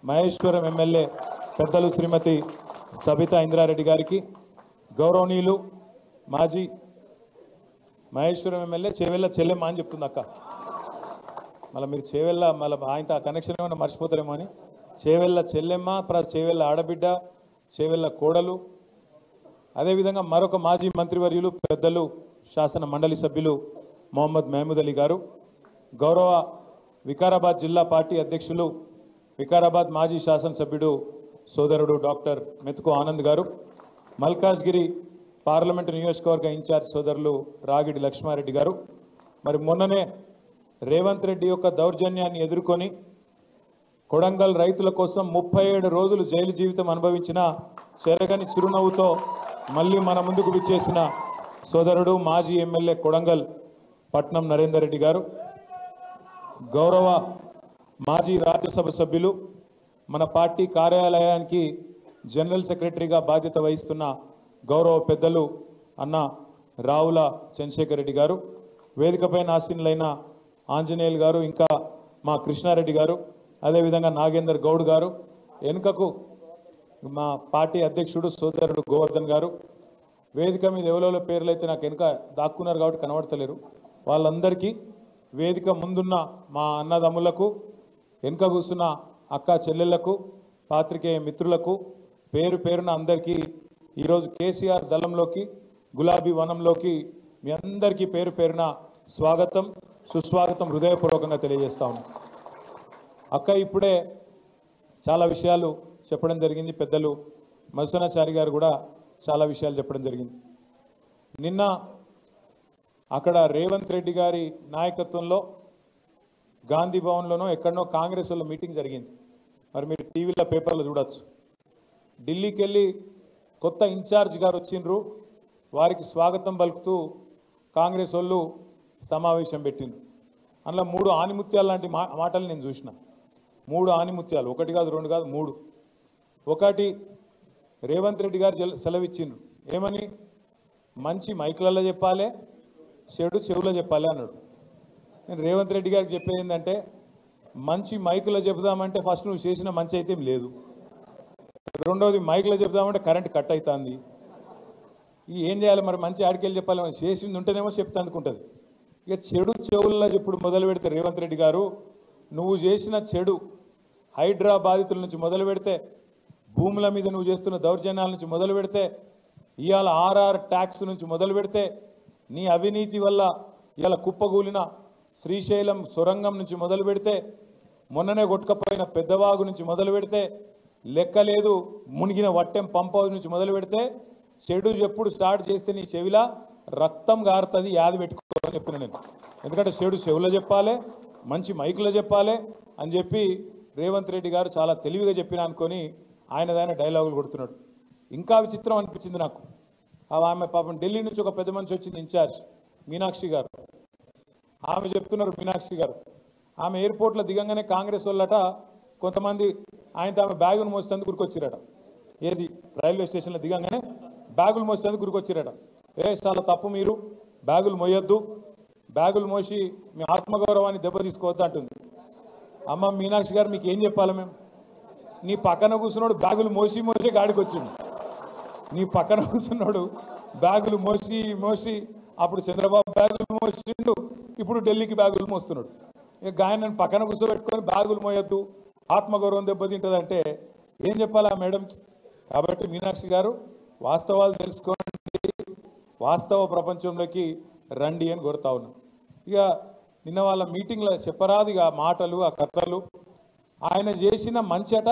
Maheshwaram MLA పెద్దలు శ్రీమతి సబితా ఇంద్రారెడ్డి గారికి, గౌరవనీయులు మాజీ మహేశ్వరం ఎమ్మెల్యే చేవెళ్ళ చెల్లెమ్మ అని చెప్తుంది అక్క. మళ్ళీ మీరు చేవెళ్ళ మళ్ళీ ఆయన కనెక్షన్ ఏమైనా మర్చిపోతారేమో అని. చేవెళ్ళ చెల్లెమ్మ ప్లస్ చేవెళ్ళ ఆడబిడ్డ, చేవెళ్ళ కోడలు, అదేవిధంగా మరొక మాజీ మంత్రివర్యులు పెద్దలు శాసన మండలి సభ్యులు మొహమ్మద్ మహమూద్ అలీ గారు, గౌరవ వికారాబాద్ జిల్లా పార్టీ అధ్యక్షులు వికారాబాద్ మాజీ శాసనసభ్యుడు సోదరుడు డాక్టర్ మెతుకు ఆనంద్ గారు, మల్కాజ్గిరి పార్లమెంటు నియోజకవర్గ ఇన్ఛార్జ్ సోదరులు రాగిడి లక్ష్మారెడ్డి గారు, మరి మొన్ననే రేవంత్ రెడ్డి యొక్క దౌర్జన్యాన్ని ఎదుర్కొని కొడంగల్ రైతుల కోసం 37 రోజులు జైలు జీవితం అనుభవించిన చెరగని చిరునవ్వుతో మళ్ళీ మన ముందుకు విచ్చేసిన సోదరుడు మాజీ ఎమ్మెల్యే కొడంగల్ పట్నం నరేందర్ రెడ్డి గారు, గౌరవ మాజీ రాజ్యసభ సభ్యులు మన పార్టీ కార్యాలయానికి జనరల్ సెక్రటరీగా బాధ్యత వహిస్తున్న గౌరవ పెద్దలు అన్న రావుల చంద్రశేఖర్ రెడ్డి గారు, వేదికపైన ఆసీనులైన ఆంజనేయులు గారు, ఇంకా మా కృష్ణారెడ్డి గారు, అదేవిధంగా నాగేందర్ గౌడ్ గారు, వెనుకకు మా పార్టీ అధ్యక్షుడు సోదరుడు గోవర్ధన్ గారు, వేదిక మీద ఎవరెవరో పేర్లు అయితే నాకు వెనుక దాక్కున్నారు కాబట్టి కనబడతలేరు, వాళ్ళందరికీ, వేదిక ముందున్న మా అన్నదమ్ములకు, వెనుక కూర్చున్న అక్క చెల్లెళ్లకు, పాత్రికేయ మిత్రులకు పేరు పేరున అందరికీ ఈరోజు కేసీఆర్ దళంలోకి, గులాబీ వనంలోకి మీ అందరికీ పేరు పేరున స్వాగతం సుస్వాగతం హృదయపూర్వకంగా తెలియజేస్తా ఉన్నాను. అక్క ఇప్పుడే చాలా విషయాలు చెప్పడం జరిగింది, పెద్దలు మధుసూనాచారి గారు కూడా చాలా విషయాలు చెప్పడం జరిగింది. నిన్న అక్కడ రేవంత్ రెడ్డి గారి నాయకత్వంలో గాంధీ భవన్లోనో ఎక్కడనో కాంగ్రెస్ వాళ్ళ మీటింగ్ జరిగింది. మరి మీరు టీవీలో పేపర్లో చూడొచ్చు. ఢిల్లీకి వెళ్ళి కొత్త ఇన్ఛార్జ్ గారు వచ్చిండ్రు, వారికి స్వాగతం పలుకుతూ కాంగ్రెస్ వాళ్ళు సమావేశం పెట్టిండ్రు. అందులో 3 ఆనిముత్యాలు లాంటి మాటలు నేను చూసిన. 3 ఆనిముత్యాలు, 1 కాదు 2 కాదు 3. ఒకటి రేవంత్ రెడ్డి గారు సెలవిచ్చిండ్రు, ఏమని, మంచి మైకులలో చెప్పాలి, చెడు చెవులో చెప్పాలి అన్నాడు. నేను రేవంత్ రెడ్డి గారికి చెప్పేది ఏంటంటే, మంచి మైకులో చెబుదామంటే ఫస్ట్ నువ్వు చేసిన మంచి అయితే ఏం లేదు, రెండవది మైకులో చెబుదామంటే కరెంట్ కట్ అవుతుంది, ఏం చేయాలి మరి, మంచి ఆడికెళ్ళి చెప్పాలి, చేసింది ఉంటేనేమో చెప్తే అందుకుంటుంది. ఇక చెడు చెవుల్లో ఇప్పుడు మొదలు పెడితే రేవంత్ రెడ్డి గారు, నువ్వు చేసిన చెడు హైడ్రా బాధితుల నుంచి మొదలు పెడితే, భూముల మీద నువ్వు చేస్తున్న దౌర్జన్యాల నుంచి మొదలు పెడితే, ఇవాళ ఆర్ఆర్ ట్యాక్స్ నుంచి మొదలు పెడితే, నీ అవినీతి వల్ల ఇవాళ కుప్పగూలిన శ్రీశైలం సొరంగం నుంచి మొదలు పెడితే, మొన్ననే కొట్టుకపోయిన పెద్దవాగు నుంచి మొదలు పెడితే, లెక్కలేదు మునిగిన వట్టెం పంప్ హౌస్ నుంచి మొదలు పెడితే, చెడు ఎప్పుడు స్టార్ట్ చేస్తే నీ చెవిలా రక్తం గారుతుంది, యాది పెట్టుకోవాలని చెప్తున్నాను నేను. ఎందుకంటే చెడు చెవులో చెప్పాలి, మంచి మైకులో చెప్పాలి అని చెప్పి రేవంత్ రెడ్డి గారు చాలా తెలివిగా చెప్పిన అనుకొని ఆయనదైన డైలాగులు కొడుతున్నాడు. ఇంకా విచిత్రం అనిపించింది నాకు, ఆమె పాపం ఢిల్లీ నుంచి ఒక పెద్ద మనిషి వచ్చింది, ఇన్ఛార్జ్ మీనాక్షి గారు. ఆమె చెప్తున్నారు, మీనాక్షి గారు, ఆమె ఎయిర్పోర్ట్లో దిగంగానే కాంగ్రెస్ వాళ్ళట కొంతమంది ఆయనతో ఆమె బ్యాగులు మోసేందుకు గురికొచ్చిరట. ఏది, రైల్వే స్టేషన్లో దిగంగానే బ్యాగులు మోసేందుకు గురికొచ్చిరట. చాలా తప్పు, మీరు బ్యాగులు మోయొద్దు, బ్యాగులు మోసి మీ ఆత్మగౌరవాన్ని దెబ్బతీసుకోవద్దు అంటుంది. అమ్మ మీనాక్షి గారు, మీకు ఏం చెప్పాలి మేము? నీ పక్కన కూర్చున్నాడు బ్యాగులు మోసి మోసే గాడికి వచ్చిండు, నీ పక్కన కూర్చున్నాడు బ్యాగులు మోసి మోసి, అప్పుడు చంద్రబాబు బ్యాగులు మోసిండు, ఇప్పుడు ఢిల్లీకి బ్యాగులు మోస్తున్నాడు. ఇక ఆయన పక్కన కూర్చోబెట్టుకొని బ్యాగులు మోయొద్దు, ఆత్మగౌరవం దెబ్బతింటుంది అంటే ఏం చెప్పాలి ఆ మేడంకి? కాబట్టి మీనాక్షి గారు, వాస్తవాలు తెలుసుకోండి, వాస్తవ ప్రపంచంలోకి రండి అని కోరుతా ఉన్నాం. ఇక నిన్న వాళ్ళ మీటింగ్లో చెప్పరాదు ఇక మాటలు, ఆ కథలు. ఆయన చేసిన మంచట